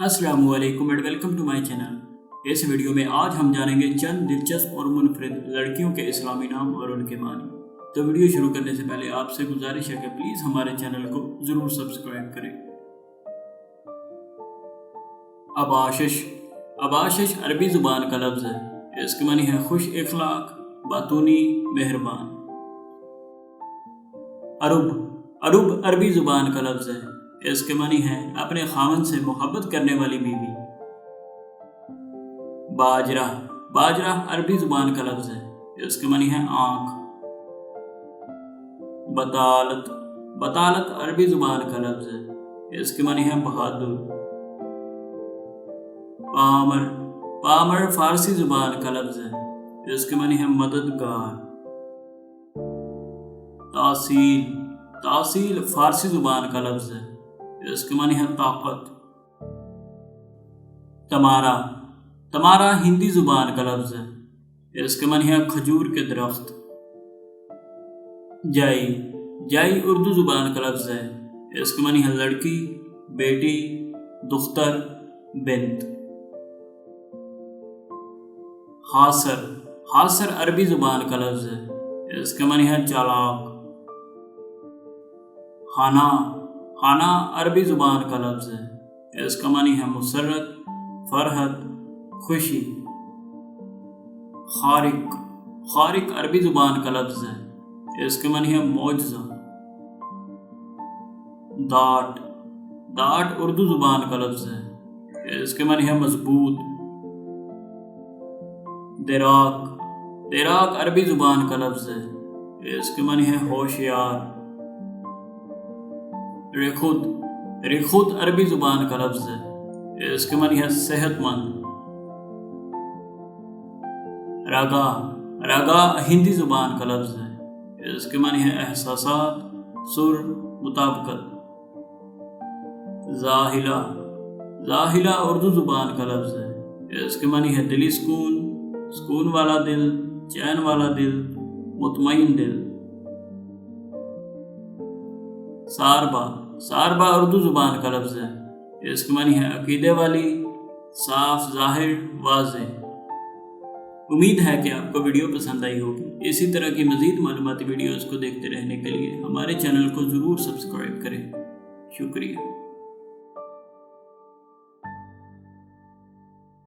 अस्सलामु अलैकुम and welcome to my channel. इस वीडियो में आज हम जानेंगे चंद दिलचस्प और मुनफरिद लड़कियों के इस्लामी नाम और उनके मानी। तो वीडियो शुरू करने से पहले आपसे गुजारिश है कि प्लीज़ हमारे चैनल को ज़रूर सब्सक्राइब करें। अबाशिश। अबाशिश अरबी ज़ुबान का लफ्ज़ है। इसके मानी है खुश इखलाक, बातूनी, मेहरबान। अरुब। अरुब अरबी ज़ुबान का लफ्ज़ है। इसके मानी है अपने खामन से मोहब्बत करने वाली बीवी। बाजरा। बाजरा अरबी जुबान का लफ्ज़ है। इसके मानी है आँख। बतालत। बतालत अरबी जुबान का लफ्ज़ है। इसके मानी है बहादुर। पामर। पामर फारसी जुबान का लफ्ज़ है। इसके मानी है मददगार। तासील। तासील फारसी जुबान का लफ्ज़ है। इसके मानी है ताकत। तमारा। तमारा हिंदी जुबान का लफ्ज़ है। इसके मानी है खजूर के दरख्त। जाई। जाई उर्दू जुबान का लफ्ज़ है। इसके मानी है लड़की, बेटी, दुख्तर, बिंत। हासर। हासर अरबी जुबान का लफ्ज़ है। इसके मानी है चालाक। हाना। हाना अरबी ज़ुबान का लफ्ज़ है। इसका मानी है मुसर्रत, फरहत, खुशी। खारिक। खारिक अरबी ज़ुबान का लफ्ज़ है। इसके मानी है मौजज़ा। दाट। दाट उर्दू ज़ुबान का लफ्ज़ है। इसके मानी है मजबूत। दिराक। दिराक अरबी ज़ुबान का लफ्ज़ है। इसके मानी है होशियार। रेखुत। रेखुत अरबी जुबान का लफ्ज़ है। इसके मानी है सेहतमंद। रागा। रागा हिंदी जुबान का लफ्ज़ है। इसके मानी है एहसासात, सुर, मुताबिकत। जाहिला। जाहिला उर्दू जुबान का लफ्ज़ है। इसके मानी है दिली सुकून, सुकून वाला दिल, चैन वाला दिल, मुतमईन दिल। सारबा। सारबा उर्दू जुबान का लफ्ज़ है। इसके मानी है अकीदे वाली, साफ, ज़ाहिर, वाज़ेह। उम्मीद है कि आपको वीडियो पसंद आई होगी। इसी तरह की मज़ीद मालूमाती वीडियोज़ को देखते रहने के लिए हमारे चैनल को ज़रूर सब्सक्राइब करें। शुक्रिया।